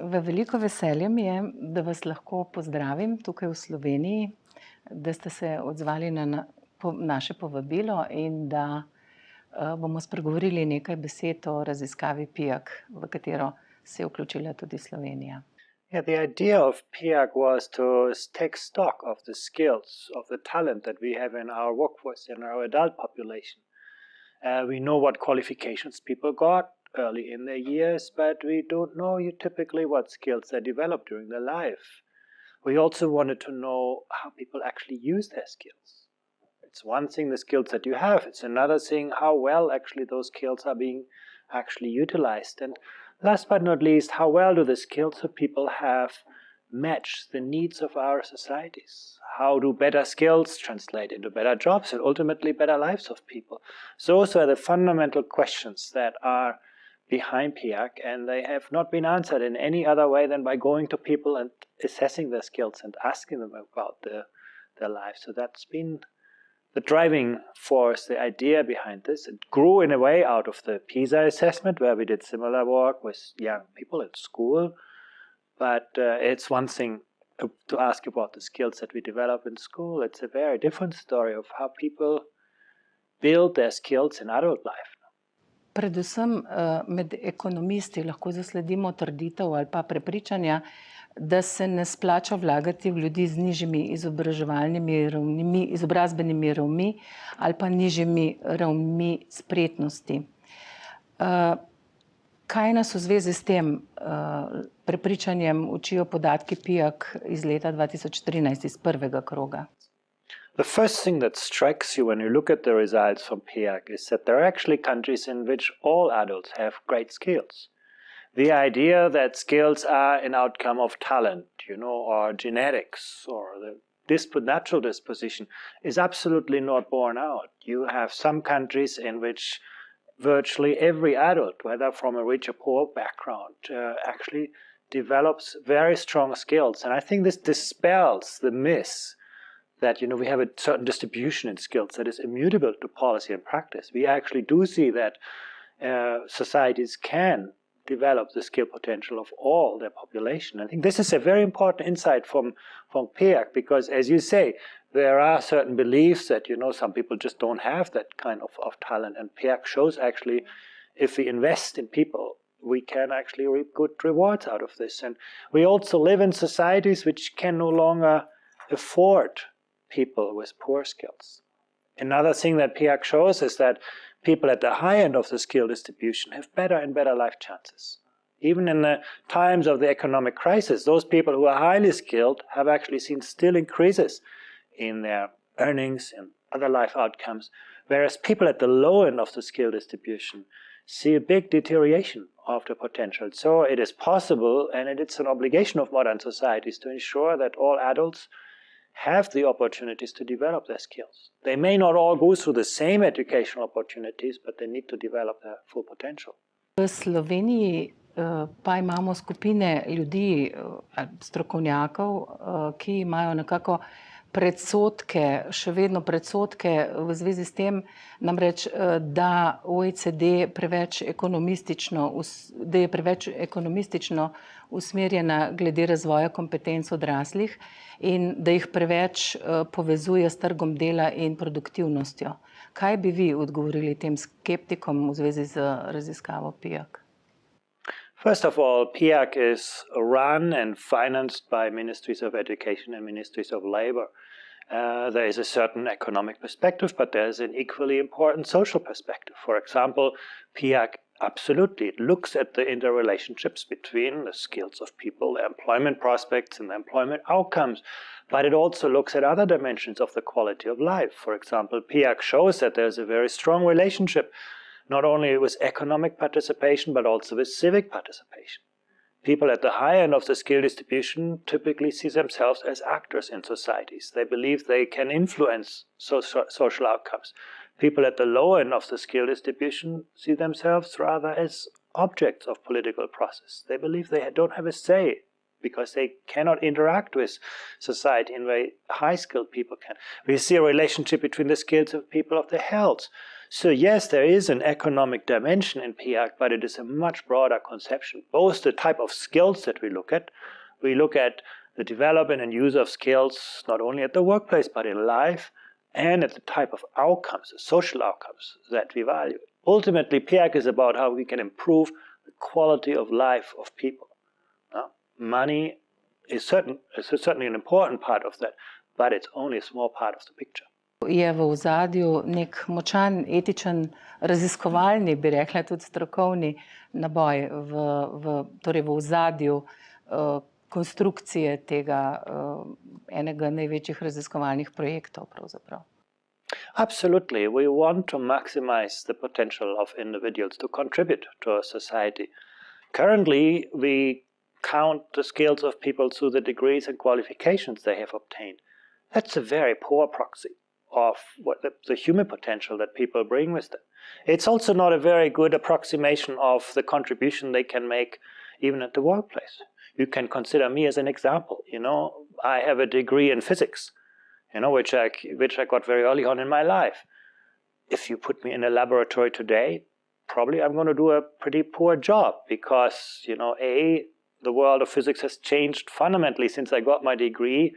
V veliko veselje mi je, da vas lahko pozdravim tukaj v Sloveniji, da ste se odzvali na naše povabilo in da bomo spregovorili nekaj besed o raziskavi PIAAC, v katero se je vključila tudi Slovenija. Yeah, the idea of PIAAC was to take stock of the skills, of the talent that we have in our workforce, in our adult population. We know what qualifications people got early in their years, but we don't know typically what skills they develop during their life. We also wanted to know how people actually use their skills. It's one thing, the skills that you have. It's another thing, how well actually those skills are being actually utilized. And last but not least, how well do the skills of people have match the needs of our societies? How do better skills translate into better jobs and ultimately better lives of people? So those are the fundamental questions that are behind PIAAC, and they have not been answered in any other way than by going to people and assessing their skills and asking them about their lives. So that's been the driving force, the idea behind this. It grew in a way out of the PISA assessment, where we did similar work with young people at school. But it's one thing to ask about the skills that we develop in school. It's a very different story of how people build their skills in adult life. Predvsem med ekonomisti lahko zasledimo trditev ali pa prepričanja, da se ne splača vlagati v ljudi z nižjimi izobraževalnimi ravnmi, izobrazbenimi ravnmi ali pa nižjimi ravnmi spretnosti. Kaj nas v zvezi s tem prepričanjem učijo podatki PIAAC iz leta 2013, iz prvega kroga? The first thing that strikes you when you look at the results from PIAAC is that there are actually countries in which all adults have great skills. The idea that skills are an outcome of talent, or genetics, or the natural disposition is absolutely not borne out. You have some countries in which virtually every adult, whether from a rich or poor background, actually develops very strong skills. And I think this dispels the myth that we have a certain distribution in skills that is immutable to policy and practice. We actually do see that societies can develop the skill potential of all their population. I think this is a very important insight from PIAAC, because, as you say, there are certain beliefs that some people just don't have that kind of talent, and PIAAC shows actually if we invest in people, we can actually reap good rewards out of this. And we also live in societies which can no longer afford people with poor skills. Another thing that PIAAC shows is that people at the high end of the skill distribution have better and better life chances. Even in the times of the economic crisis, those people who are highly skilled have actually seen still increases in their earnings and other life outcomes, whereas people at the low end of the skill distribution see a big deterioration of the potential. So it is possible, and it's an obligation of modern societies to ensure that all adults have the opportunities to develop their skills. They may not all go through the same educational opportunities, but they need to develop their full potential. V Sloveniji pa imamo skupine ljudi, strokovnjakov, ki imajo nekako predsodke, še vedno predsodke v zvezi s tem, namreč, da OECD da je preveč ekonomistično usmerjena glede razvoja kompetenc odraslih in da jih preveč povezuje s trgom dela in produktivnostjo. Kaj bi vi odgovorili tem skeptikom v zvezi z raziskavo PIAAC? First of all, PIAAC is run and financed by ministries of education and ministries of labor. There is a certain economic perspective, but there is an equally important social perspective. For example, PIAAC absolutely looks at the interrelationships between the skills of people, their employment prospects and their employment outcomes, but it also looks at other dimensions of the quality of life. For example, PIAAC shows that there's a very strong relationship not only with economic participation, but also with civic participation. People at the high end of the skill distribution typically see themselves as actors in societies. They believe they can influence social outcomes. People at the low end of the skill distribution see themselves rather as objects of political process. They believe they don't have a say because they cannot interact with society in the way high-skilled people can. We see a relationship between the skills of people of the health. So yes, there is an economic dimension in PIAAC, but it is a much broader conception. Both the type of skills that we look at the development and use of skills not only at the workplace but in life, and at the type of outcomes, the social outcomes that we value. Ultimately, PIAAC is about how we can improve the quality of life of people. Money is certainly an important part of that, but it's only a small part of the picture. Je v ozadju nek močan, etičen, raziskovalni, bi rekla, tudi strokovni naboj torej v ozadju konstrukcije tega enega največjih raziskovalnih projektov pravzaprav. Absolutely. We want to maximize the potential of individuals to contribute to a society. Currently, we count the skills of people through the degrees and qualifications they have obtained. That's a very poor proxy of what the human potential that people bring with them. It's also not a very good approximation of the contribution they can make even at the workplace. You can consider me as an example. I have a degree in physics, which I got very early on in my life. If you put me in a laboratory today, probably I'm going to do a pretty poor job because, the world of physics has changed fundamentally since I got my degree.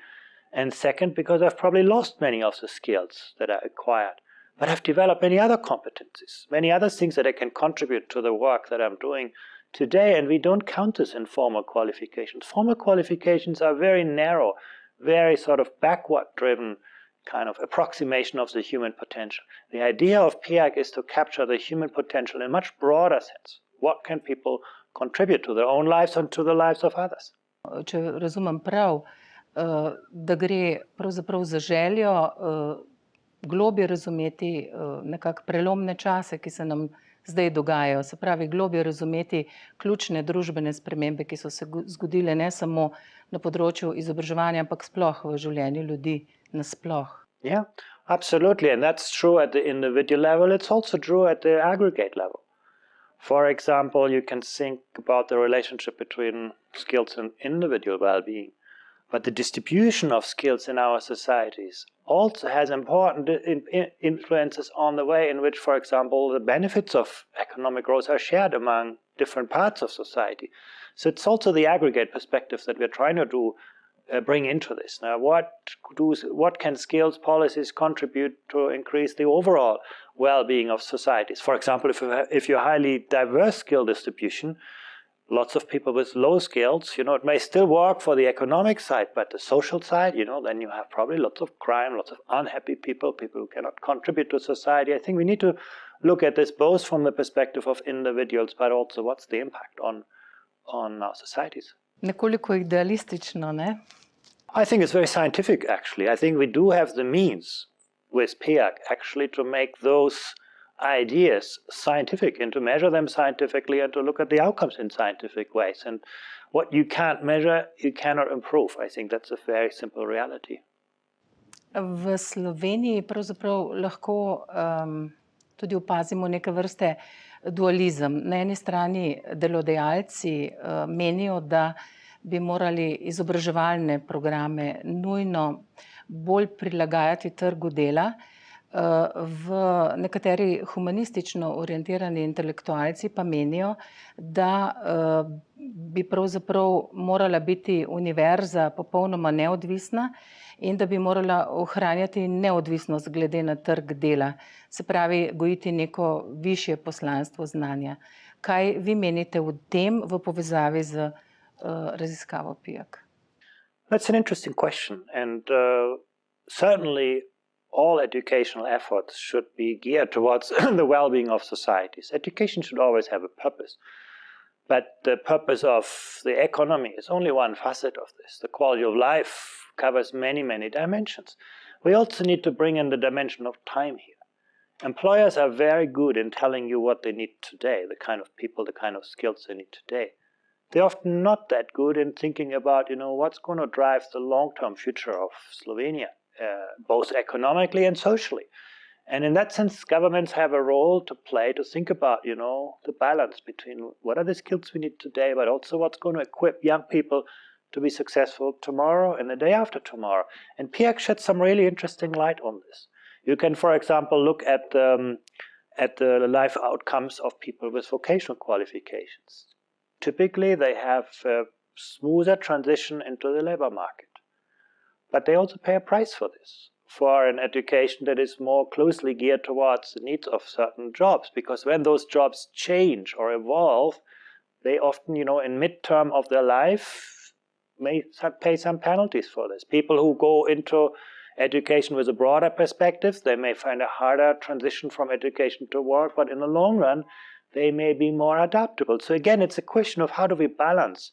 And second, because I've probably lost many of the skills that I acquired. But I've developed many other competencies, many other things that I can contribute to the work that I'm doing today. And we don't count this in formal qualifications. Formal qualifications are very narrow, very sort of backward-driven kind of approximation of the human potential. The idea of PIAAC is to capture the human potential in a much broader sense. What can people contribute to their own lives and to the lives of others? Če razumem prav, da gre pravzaprav za željo globje razumeti nekako prelomne čase, ki se nam zdaj dogajajo. Se pravi, globje razumeti ključne družbene spremembe, ki so se zgodile ne samo na področju izobraževanja, ampak sploh v življenju ljudi nasploh. Yeah, absolutely. And that's true at the individual level. It's also true at the aggregate level. For example, you can think about the relationship between skills and individual well-being. But the distribution of skills in our societies also has important influences on the way in which, for example, the benefits of economic growth are shared among different parts of society. So it's also the aggregate perspective that we're trying to bring into this. Now, what can skills policies contribute to increase the overall well-being of societies? For example, if you're highly diverse skill distribution, lots of people with low skills, it may still work for the economic side, but the social side, then you have probably lots of crime, lots of unhappy people who cannot contribute to society. I think we need to look at this both from the perspective of individuals, but also what's the impact on our societies. Nekoliko idealistično, ne? I think it's very scientific, actually. I think we do have the means with PIAAC actually to make those ideas scientific and to measure them scientifically and to look at the outcomes in scientific ways. And what you can't measure, you cannot improve. I think that's a very simple reality. V Sloveniji pravzaprav lahko tudi opazimo neke vrste dualizem. Na eni strani delodajalci menijo, da bi morali izobraževalne programe nujno bolj prilagajati trgu dela. V nekateri humanistično orientirani intelektualci pa menijo, da bi pravzaprav morala biti univerza popolnoma neodvisna in da bi morala ohranjati neodvisnost glede na trg dela. Se pravi, gojiti neko višje poslanstvo znanja. Kaj vi menite o tem v povezavi z raziskavo PIAAC? That's an interesting question, and certainly all educational efforts should be geared towards the well-being of societies. Education should always have a purpose. But the purpose of the economy is only one facet of this. The quality of life covers many, many dimensions. We also need to bring in the dimension of time here. Employers are very good in telling you what they need today, the kind of people, the kind of skills they need today. They're often not that good in thinking about, what's going to drive the long-term future of Slovenia, both economically and socially. And in that sense, governments have a role to play to think about, the balance between what are the skills we need today, but also what's going to equip young people to be successful tomorrow and the day after tomorrow. And PIAAC sheds some really interesting light on this. You can, for example, look at at the life outcomes of people with vocational qualifications. Typically, they have a smoother transition into the labor market. But they also pay a price for this, for an education that is more closely geared towards the needs of certain jobs. Because when those jobs change or evolve, they often, in midterm of their life, may pay some penalties for this. People who go into education with a broader perspective, they may find a harder transition from education to work, but in the long run, they may be more adaptable. So again, it's a question of how do we balance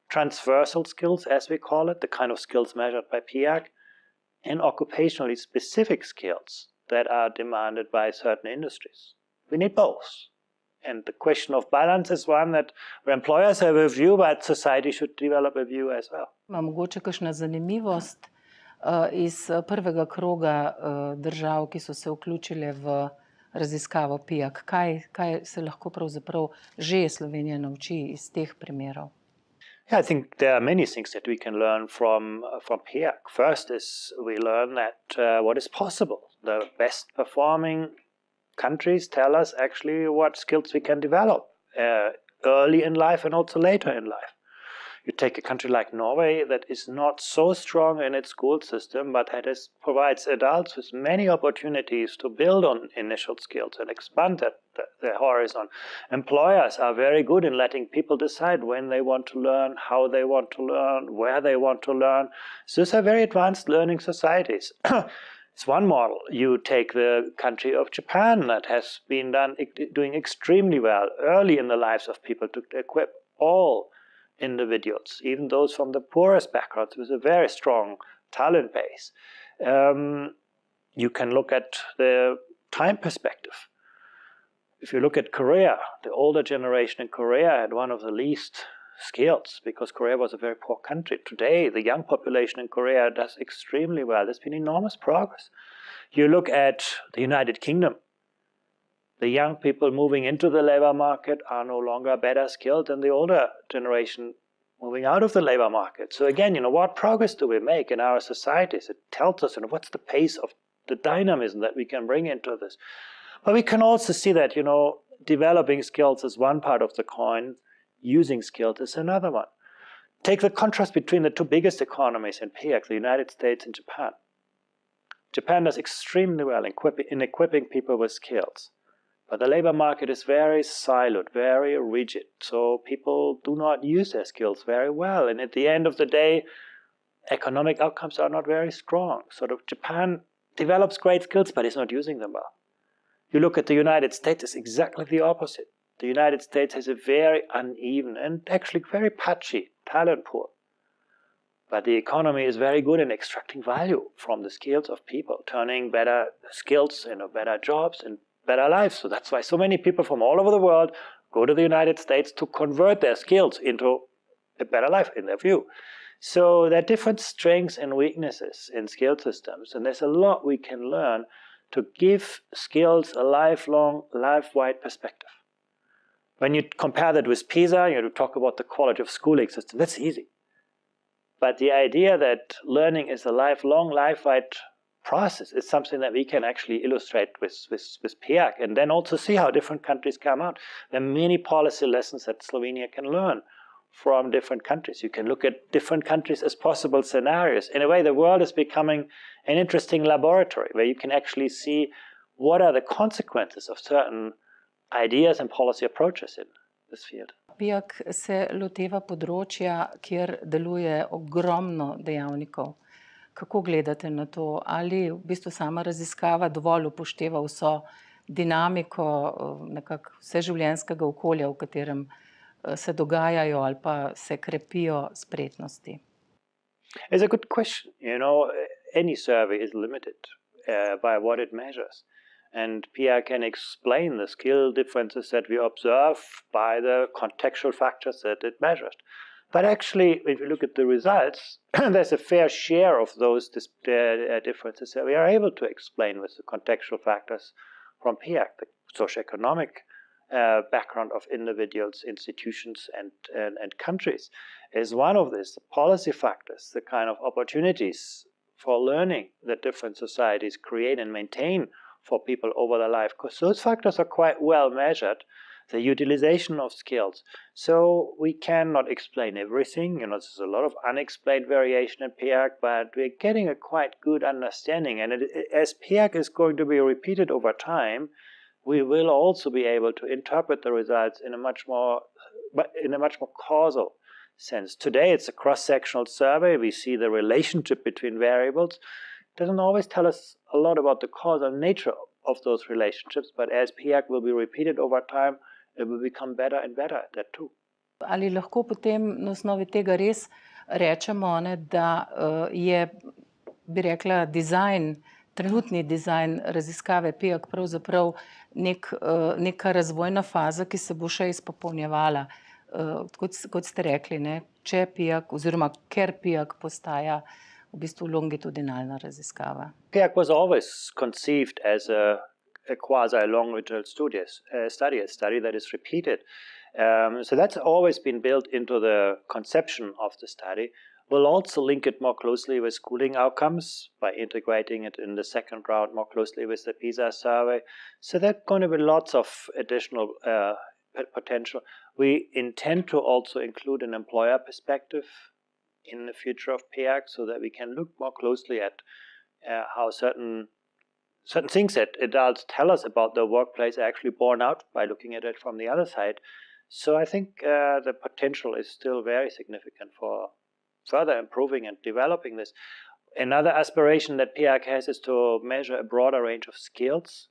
transversal skills, as we call it, the kind of skills measured by PIAAC, and occupationally specific skills that are demanded by certain industries. We need both. And the question of balance is one that where employers have a view, but society should develop a view as well. Mogoče kakšna zanimivost iz prvega kroga držav, ki so se vključile v raziskavo PIAAC. Kaj se lahko pravzaprav že Slovenija nauči iz teh primerov? Yeah, I think there are many things that we can learn from PIAAC. First is we learn that what is possible. The best performing countries tell us actually what skills we can develop early in life and also later in life. You take a country like Norway that is not so strong in its school system, but that provides adults with many opportunities to build on initial skills and expand their horizon. Employers are very good in letting people decide when they want to learn, how they want to learn, where they want to learn. So these are very advanced learning societies. It's one model. You take the country of Japan that has been doing extremely well early in the lives of people to equip all individuals, even those from the poorest backgrounds, with a very strong talent base. You can look at the time perspective. If you look at Korea, the older generation in Korea had one of the least skills because Korea was a very poor country. Today, the young population in Korea does extremely well. There's been enormous progress. You look at the United Kingdom. The young people moving into the labor market are no longer better skilled than the older generation moving out of the labor market. So again, what progress do we make in our societies? It tells us, what's the pace of the dynamism that we can bring into this. But we can also see that, developing skills is one part of the coin, using skills is another one. Take the contrast between the two biggest economies in PIAAC, the United States and Japan. Japan does extremely well in equipping people with skills. But the labor market is very siloed, very rigid. So people do not use their skills very well. And at the end of the day, economic outcomes are not very strong. Japan develops great skills, but is not using them well. You look at the United States, it's exactly the opposite. The United States has a very uneven and actually very patchy talent pool. But the economy is very good in extracting value from the skills of people, turning better skills into better jobs and better lives. So that's why so many people from all over the world go to the United States to convert their skills into a better life in their view. So there are different strengths and weaknesses in skill systems, and there's a lot we can learn to give skills a lifelong, life-wide perspective. When you compare that with PISA, you talk about the quality of schooling system, that's easy. But the idea that learning is a lifelong, life-wide process is something that we can actually illustrate with PIAAC, and then also see how different countries come out. There are many policy lessons that Slovenia can learn from different countries. You can look at different countries as possible scenarios. In a way, the world is becoming an interesting laboratory where you can actually see what are the consequences of certain ideas and policy approaches in this field. PIAAC se loteva področja, kjer deluje ogromno dejavnikov. Kako gledate na to? Ali v bistvu sama raziskava dovolj upošteva vso dinamiko nekako vseživljenjskega okolja, v katerem se dogajajo ali pa se krepijo spretnosti? It's a good question. Any survey is limited by what it measures. And PIAAC can explain the skill differences that we observe by the contextual factors that it measures. But actually, if you look at the results, there's a fair share of those differences that we are able to explain with the contextual factors from PIAAC. The socioeconomic background of individuals, institutions, and countries is one of these. The policy factors, the kind of opportunities for learning that different societies create and maintain for people over their life, because those factors are quite well measured, the utilization of skills. So we cannot explain everything. There's a lot of unexplained variation in PEAC, but we're getting a quite good understanding. And as PEAC is going to be repeated over time, we will also be able to interpret the results in a much more causal sense. Today, it's a cross-sectional survey. We see the relationship between variables. It doesn't always tell us a lot about the causal nature of those relationships, but as PEAC will be repeated over time, it will become better and better at that too. Ali lahko potem na osnovi tega res rečemo, da je, bi rekla, trenutni dizajn raziskave PEAC pravzaprav neka razvojna faza, ki se bo še izpopolnjevala, kot ste rekli, če PEAC oziroma ker PEAC postaja v bistvu longitudinalna raziskava. PEAC was always conceived as a quasi-longitudinal study that is repeated. So that's always been built into the conception of the study. We'll also link it more closely with schooling outcomes by integrating it in the second round more closely with the PISA survey. So there's going to be lots of additional potential. We intend to also include an employer perspective in the future of PEAC so that we can look more closely at how certain things that adults tell us about the workplace are actually borne out by looking at it from the other side. So I think the potential is still very significant for further improving and developing this. Another aspiration that PEAC has is to measure a broader range of skills.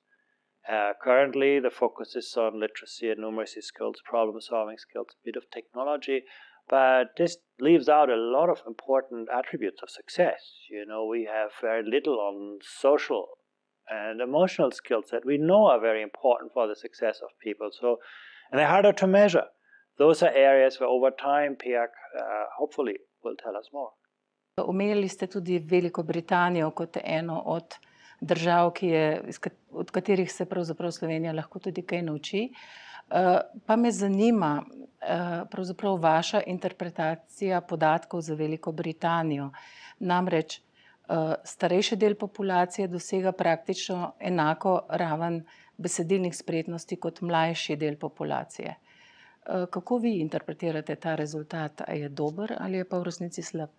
Currently, the focus is on literacy and numeracy skills, problem-solving skills, a bit of technology, but this leaves out a lot of important attributes of success. We have very little on social and emotional skills that we know are very important for the success of people. And they're harder to measure. Those are areas where over time PEAC hopefully will tell us more. Omenili ste tudi Veliko Britanijo kot eno od držav, od katerih se pravzaprav Slovenija lahko tudi kaj nauči. Pa me zanima pravzaprav vaša interpretacija podatkov za Veliko Britanijo. Namreč starejši del populacije dosega praktično enako raven besedilnih spretnosti kot mlajši del populacije. Kako vi interpretirate ta rezultat? A je dober ali je pa v resnici slab?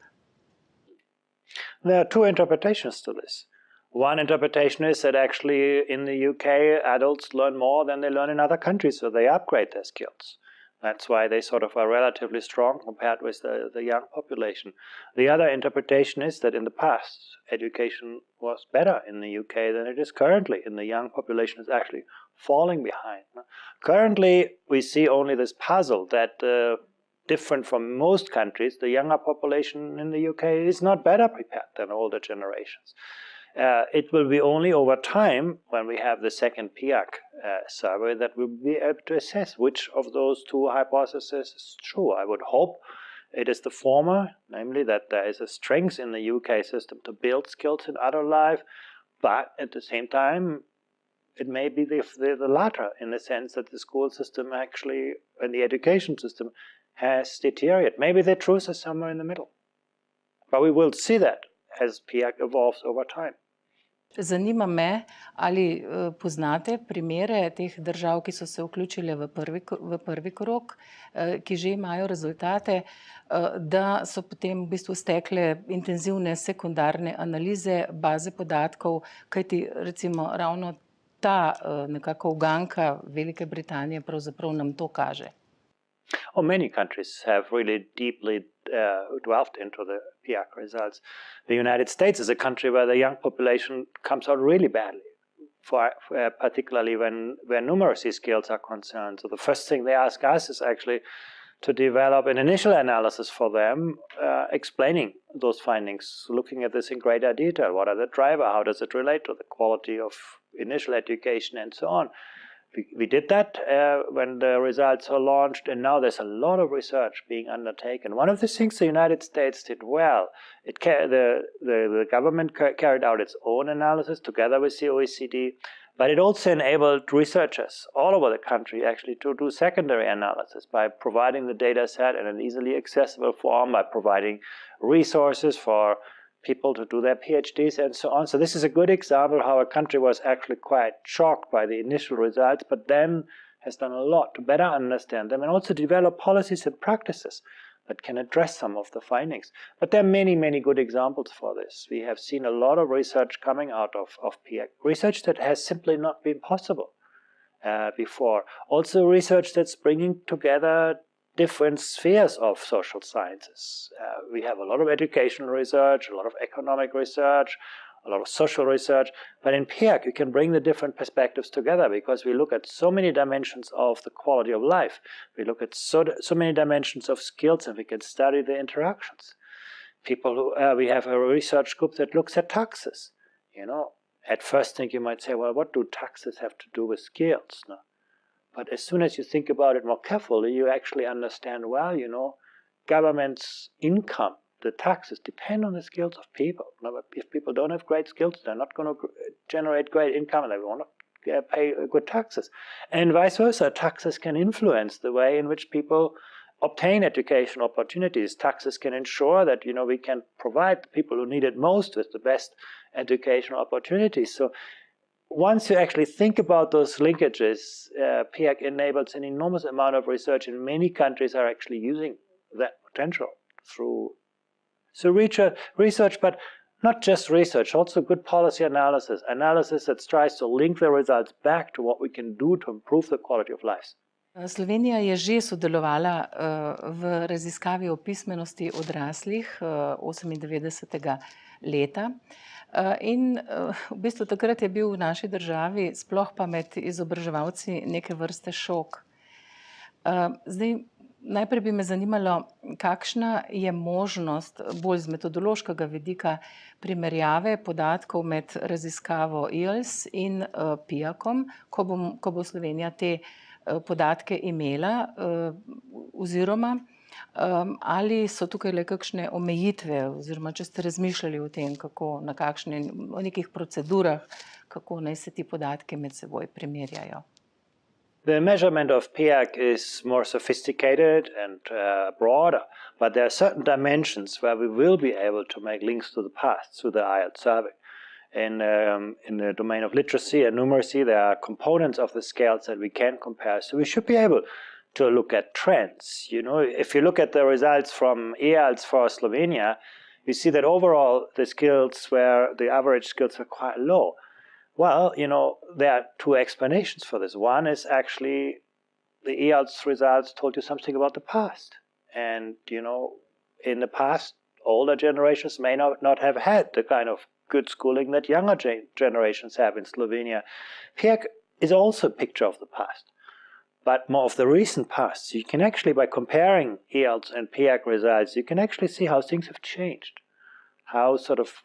There are two interpretations to this. One interpretation is that actually in the UK adults learn more than they learn in other countries, so they upgrade their skills. That's why they sort of are relatively strong compared with the young population. The other interpretation is that in the past, education was better in the UK than it is currently, and the young population is actually falling behind. Currently, we see only this puzzle that different from most countries, the younger population in the UK is not better prepared than older generations. It will be only over time, when we have the second PEAC survey, that we'll be able to assess which of those two hypotheses is true. I would hope it is the former, namely that there is a strength in the UK system to build skills in adult life, but at the same time, it may be the latter, in the sense that the school system actually, and the education system, has deteriorated. Maybe the truth is somewhere in the middle. But we will see that as PEAC evolves over time. Zanima me, ali poznate primere teh držav, ki so se vključile v prvi krog, ki že imajo rezultate, da so potem v bistvu stekle intenzivne sekundarne analize baze podatkov, kajti recimo ravno ta nekako uganka Velike Britanije pravzaprav nam to kaže. Many countries have really deeply delved into the PEAC results. The United States is a country where the young population comes out really badly, particularly when numeracy skills are concerned. So the first thing they ask us is actually to develop an initial analysis for them, explaining those findings, looking at this in greater detail. What are the drivers? How does it relate to the quality of initial education and so on? We did that when the results were launched, and now there's a lot of research being undertaken. One of the things the United States did well, the government carried out its own analysis together with the OECD, but it also enabled researchers all over the country actually to do secondary analysis by providing the data set in an easily accessible form, by providing resources for people to do their PhDs and so on. So this is a good example how a country was actually quite shocked by the initial results, but then has done a lot to better understand them and also develop policies and practices that can address some of the findings. But there are many, many good examples for this. We have seen a lot of research coming out of PIAAC, research that has simply not been possible before. Also research that's bringing together different spheres of social sciences. We have a lot of educational research, a lot of economic research, a lot of social research, but in PIAAC you can bring the different perspectives together because we look at so many dimensions of the quality of life. We look at so many dimensions of skills and we can study the interactions. We have a research group that looks at taxes. At first think you might say, well, what do taxes have to do with skills? No? But as soon as you think about it more carefully, you actually understand, well, government's income, the taxes depend on the skills of people. If people don't have great skills, they're not going to generate great income and they won't pay good taxes. And vice versa, taxes can influence the way in which people obtain educational opportunities. Taxes can ensure that, we can provide the people who need it most with the best educational opportunities. So once you actually think about those linkages, PIAAC enables an enormous amount of research, and many countries are actually using that potential through research, but not just research, also good policy analysis that tries to link the results back to what we can do to improve the quality of lives. Slovenija je že sodelovala v raziskavi o pismenosti odraslih 98. leta. In v bistvu takrat je bil v naši državi, sploh pa med izobraževalci, neke vrste šok. Najprej bi me zanimalo, kakšna je možnost, bolj z metodološkega vidika, primerjave podatkov med raziskavo IALS in PIAAC-om, ko bo Slovenija te podatke imela, oziroma ali so tukaj le kakšne omejitve, oziroma če ste razmišljali o tem, o nekih procedurah, kako naj se ti podatki med seboj primerjajo. The measurement of PIAAC is more sophisticated and broader, but there are certain dimensions where we will be able to make links to the past through the IELTS survey. In the domain of literacy and numeracy, there are components of the scales that we can compare. So we should be able to look at trends. If you look at the results from IELTS for Slovenia, you see that overall the average skills are quite low. Well, there are two explanations for this. One is actually the IELTS results told you something about the past. And, in the past, older generations may not have had the kind of good schooling that younger generations have in Slovenia. PIAAC is also a picture of the past, but more of the recent past. So you can actually, by comparing IELTS and PIAAC results, you can actually see how things have changed, how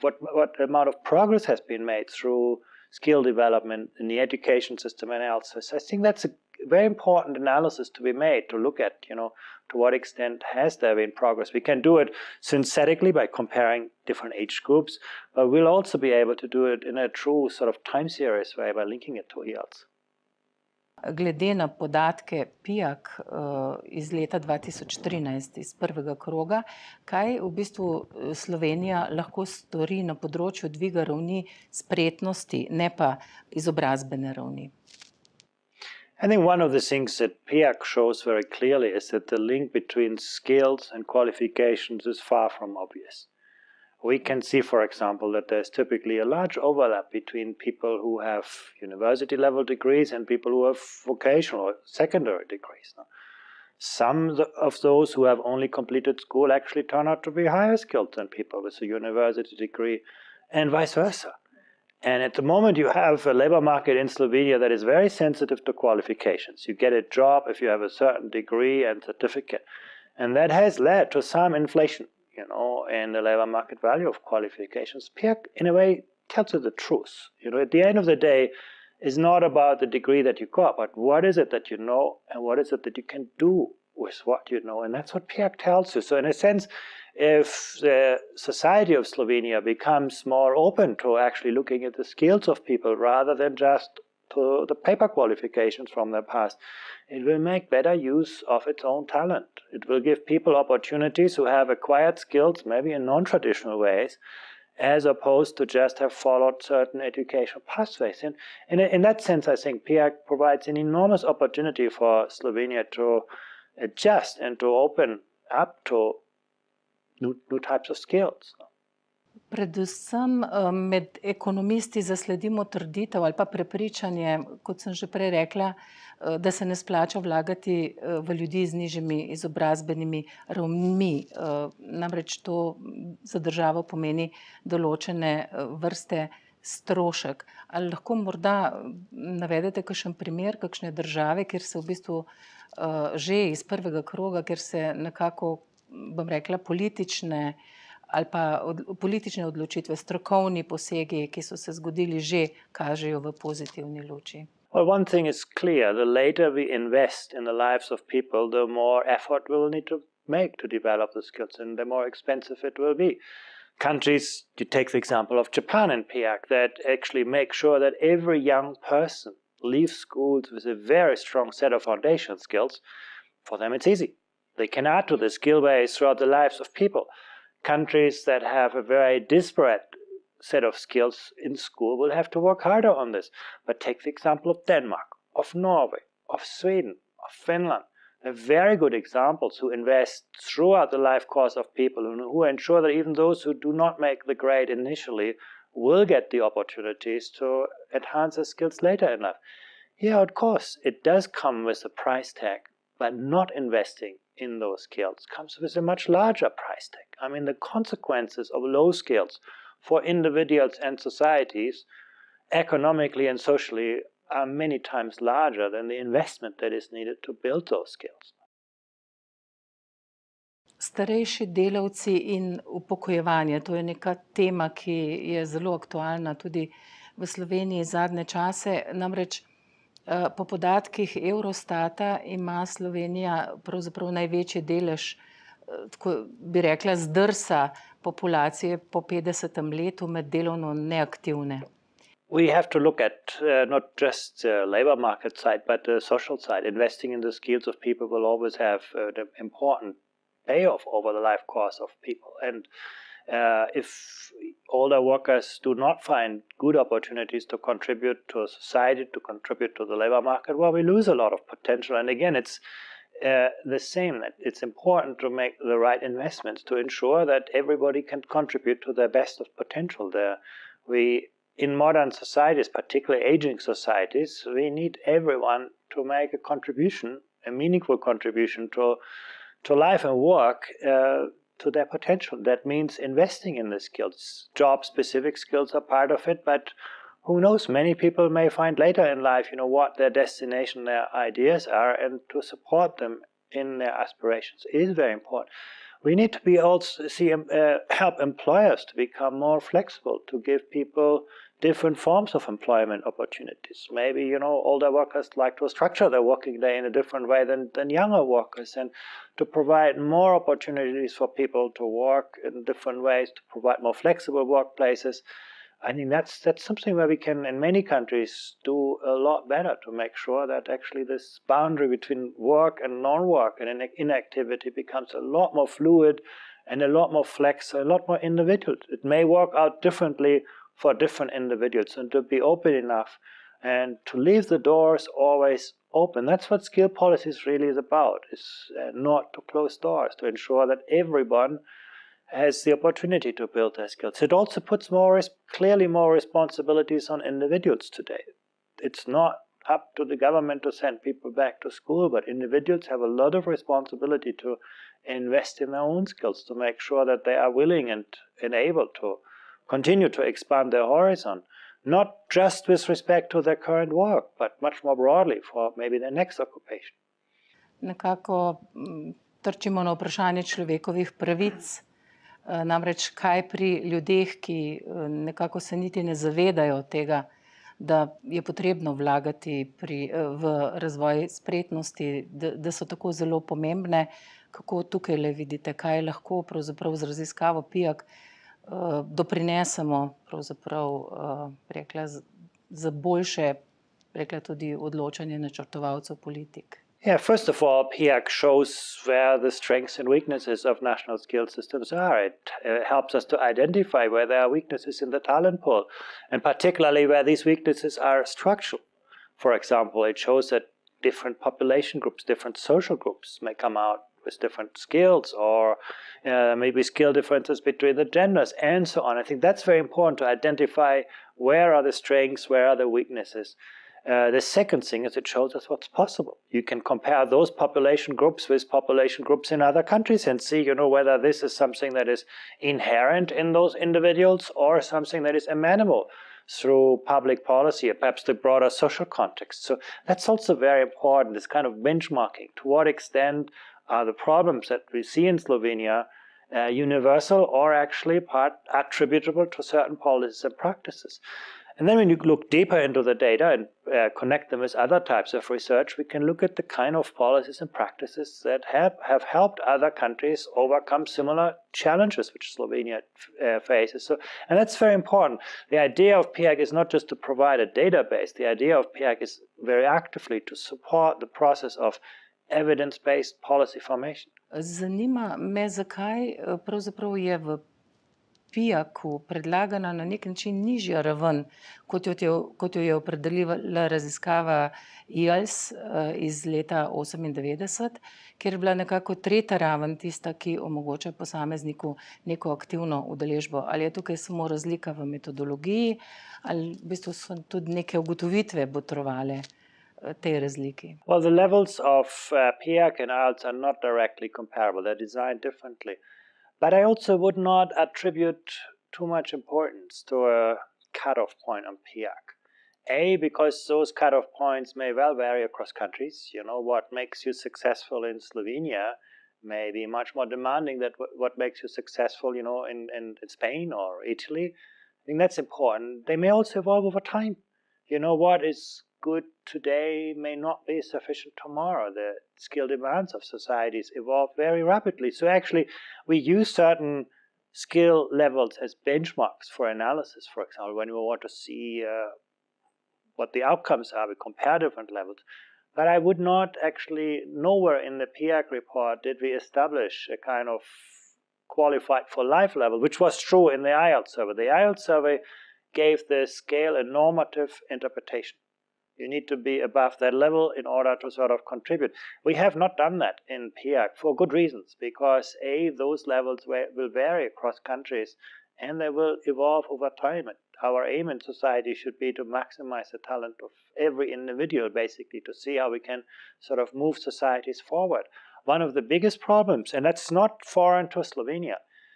what amount of progress has been made through skill development in the education system and elsewhere. I think that's a very important analysis to be made, to look at, to what extent has there been progress. We can do it synthetically by comparing different age groups, but we'll also be able to do it in a true time series way by linking it to IELTS. Glede na podatke PIAAC iz leta 2013, iz prvega kroga, kaj v bistvu Slovenija lahko stori na področju dviga ravni spretnosti, ne pa izobrazbene ravni? I think one of the things that PIAAC shows very clearly is that the link between skills and qualifications is far from obvious. We can see, for example, that there's typically a large overlap between people who have university-level degrees and people who have vocational or secondary degrees. Some of those who have only completed school actually turn out to be higher skilled than people with a university degree, and vice versa. And at the moment you have a labor market in Slovenia that is very sensitive to qualifications. You get a job if you have a certain degree and certificate. And that has led to some inflation, in the labor market value of qualifications. PIAAC, in a way, tells you the truth. At the end of the day, it's not about the degree that you got, but what is it that you know and what is it that you can do with what you know. And that's what PIAAC tells you. So in a sense, if the society of Slovenia becomes more open to actually looking at the skills of people rather than just to the paper qualifications from their past, it will make better use of its own talent. It will give people opportunities who have acquired skills, maybe in non-traditional ways, as opposed to just have followed certain educational pathways. And in that sense, I think PIAC provides an enormous opportunity for Slovenia to adjust and to open up to new types of skills. Predvsem med ekonomisti zasledimo trditev ali pa prepričanje, kot sem že prej rekla, da se ne splača vlagati v ljudi z nižjimi izobrazbenimi ravnmi. Namreč to za državo pomeni določene vrste strošek. Ali lahko morda navedete kakšen primer, kakšne države, kjer se v bistvu že iz prvega kroga, kjer se nekako, bom rekla, politične odločitve, strokovni posegi, ki so se zgodili, že kažejo v pozitivni luči? Well, one thing is clear. The later we invest in the lives of people, the more effort we'll need to make to develop the skills, and the more expensive it will be. Countries, you take the example of Japan and PIAC, that actually make sure that every young person leaves schools with a very strong set of foundation skills. For them, it's easy. They can add to the skill base throughout the lives of people. Countries that have a very disparate set of skills in school will have to work harder on this. But take the example of Denmark, of Norway, of Sweden, of Finland. They're very good examples who invest throughout the life course of people, who ensure that even those who do not make the grade initially will get the opportunities to enhance their skills later in life. Yeah, of course, it does come with a price tag, but not investing in those skills comes with a much larger price tag. I mean, the consequences of low skills for individuals and societies, economically and socially, are many times larger than the investment that is needed to build those skills. Starejši delavci in upokojevanje, to je neka tema, ki je zelo aktualna tudi v Sloveniji zadnje čase. Namreč po podatkih Eurostata ima Slovenija pravzaprav največji delež, tako bi rekla, zdrsa populacije po 50. letu med delovno neaktivne. We have to look at not just the labor market side, but the social side. Investing in the skills of people will always have the important payoff over the life course of people. And if older workers do not find good opportunities to contribute to society, to contribute to the labor market, well, we lose a lot of potential. And again, it's the same. It's important to make the right investments to ensure that everybody can contribute to their best of potential there. In modern societies, particularly aging societies, we need everyone to make a contribution, a meaningful contribution to life and work, to their potential. That means investing in the skills. Job-specific skills are part of it, but who knows, many people may find later in life, what their destination, their ideas are, and to support them in their aspirations is very important. We need to help employers to become more flexible, to give people different forms of employment opportunities. Maybe, older workers like to structure their working day in a different way than younger workers, and to provide more opportunities for people to work in different ways, to provide more flexible workplaces. I think that's something where we can, in many countries, do a lot better to make sure that actually this boundary between work and non-work and inactivity becomes a lot more fluid and a lot more flexible, a lot more individual. It may work out differently for different individuals, and to be open enough and to leave the doors always open. That's what skill policies really is about, is not to close doors, to ensure that everyone has the opportunity to build their skills. It also puts clearly more responsibilities on individuals today. It's not up to the government to send people back to school, but individuals have a lot of responsibility to invest in their own skills, to make sure that they are willing and able to continue to expand their horizon, not just with respect to their current work, but much more broadly for maybe their next occupation. Nekako trčimo na vprašanje človekovih pravic. Namreč kaj pri ljudeh, ki nekako se niti ne zavedajo tega, da je potrebno vlagati v razvoj spretnosti, da so tako zelo pomembne. Kako tukaj le vidite, kaj lahko pravzaprav z raziskavo PIAC doprinesemo pravzaprav, rekla, za boljše, rekla, tudi odločanje načrtovalcev politik? Yeah, first of all, PIAC shows where the strengths and weaknesses of national skill systems are. It helps us to identify where there are weaknesses in the talent pool, and particularly where these weaknesses are structural. For example, it shows that different population groups, different social groups may come out with different skills, or maybe skill differences between the genders, and so on. I think that's very important to identify where are the strengths, where are the weaknesses. The second thing is it shows us what's possible. You can compare those population groups with population groups in other countries and see, whether this is something that is inherent in those individuals or something that is amenable through public policy or perhaps the broader social context. So that's also very important, this kind of benchmarking. To what extent are the problems that we see in Slovenia universal or actually part attributable to certain policies and practices? And then when you look deeper into the data and connect them with other types of research, we can look at the kind of policies and practices that have helped other countries overcome similar challenges which Slovenia faces. So, and that's very important. The idea of PIAC is not just to provide a database. The idea of PIAC is very actively to support the process of evidence-based policy formation. Zanima me, zakaj pravzaprav je v PIAC-u predlagana na nek način nižja raven, kot jo je opredelila raziskava IALS iz leta 1998, kjer je bila nekako tretja raven tista, ki omogoča posamezniku neko aktivno udeležbo. Ali je tukaj samo razlika v metodologiji, ali v bistvu so tudi neke ugotovitve botrovale tej razliki? Well, the levels of PIAC and IELTS are not directly comparable. They're designed differently. But I also would not attribute too much importance to a cutoff point on PIAC. Because those cutoff points may well vary across countries. What makes you successful in Slovenia may be much more demanding than what makes you successful, in Spain or Italy. I think that's important. They may also evolve over time. What is good today may not be sufficient tomorrow. The skill demands of societies evolve very rapidly. So actually, we use certain skill levels as benchmarks for analysis. For example, when we want to see what the outcomes are, we compare different levels. But I would not actually, nowhere in the PIAC report did we establish a kind of qualified for life level, which was true in the IELTS survey. The IELTS survey gave the scale a normative interpretation. You need to be above that level in order to sort of contribute. We have not done that in PIAC for good reasons, because those levels will vary across countries and they will evolve over time. And our aim in society should be to maximize the talent of every individual, basically, to see how we can sort of move societies forward. One of the biggest problems, and that's not foreign to Slovenia,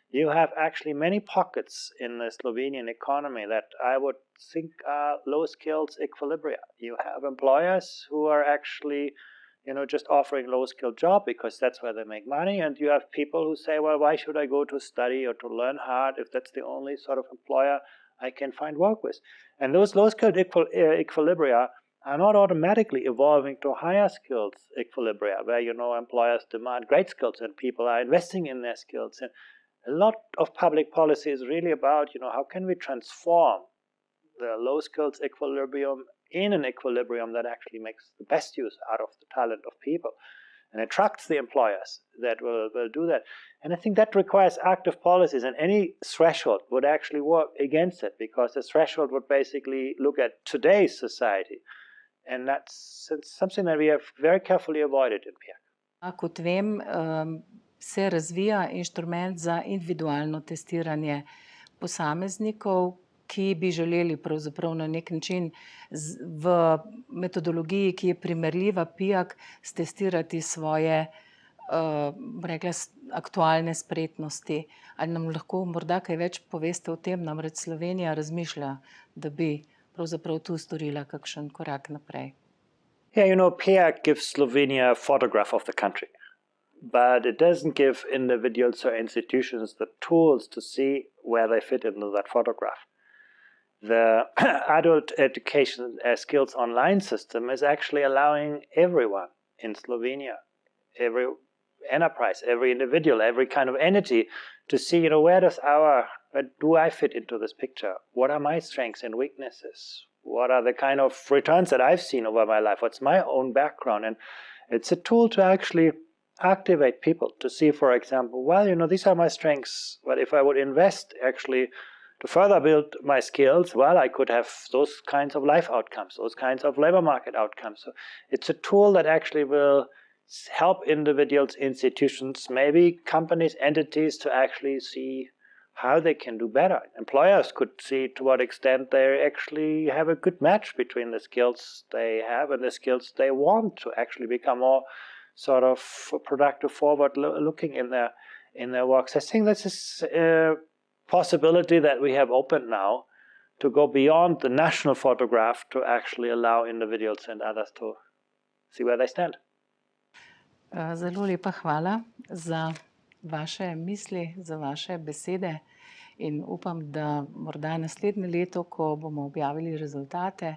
you have actually many pockets in the Slovenian economy that I would think are low skills equilibria. You have employers who are actually, just offering low skilled job because that's where they make money. And you have people who say, well, why should I go to study or to learn hard if that's the only sort of employer I can find work with? And those low skilled equilibria are not automatically evolving to higher skills equilibria, where, employers demand great skills and people are investing in their skills. And a lot of public policy is really about, how can we transform the low skills equilibrium in an equilibrium that actually makes the best use out of the talent of people and attracts the employers that will do that. And I think that requires active policies, and any threshold would actually work against it, because the threshold would basically look at today's society. And that's something that we have very carefully avoided in PIAC. Kot vem, se razvija inštrument za individualno testiranje posameznikov, ki bi želeli pravzaprav na nek način v metodologiji, ki je primerljiva PIAC, stestirati svoje, aktualne spretnosti. Ali nam lahko morda kaj več poveste o tem? Namreč Slovenija razmišlja, da bi pravzaprav tu storila kakšen korak naprej. Yeah, PIAC gives Slovenia a photograph of the country. But it doesn't give individuals or institutions the tools to see where they fit into that photograph. The adult education skills online system is actually allowing everyone in Slovenia, every enterprise, every individual, every kind of entity to see, where do I fit into this picture? What are my strengths and weaknesses? What are the kind of returns that I've seen over my life? What's my own background? And It's a tool to actually activate people to see, for example, well, these are my strengths, but if I would invest actually to further build my skills, well, I could have those kinds of life outcomes, those kinds of labor market outcomes. So it's a tool that actually will help individuals, institutions, maybe companies, entities to actually see how they can do better. Employers could see to what extent they actually have a good match between the skills they have and the skills they want to actually become more sort of productive, forward-looking in their works. I think this is a possibility that we have opened now to go beyond the national photograph to actually allow individuals and others to see where they stand. Zelo lepa hvala za vaše misli, za vaše besede in upam, da morda naslednje leto, ko bomo objavili rezultate,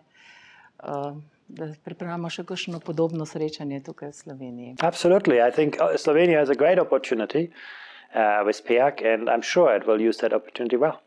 da pripravimo še kakšno podobno srečanje tukaj v Sloveniji. Absolutely. I think Slovenia has a great opportunity with PEAC, and I'm sure it will use that opportunity well.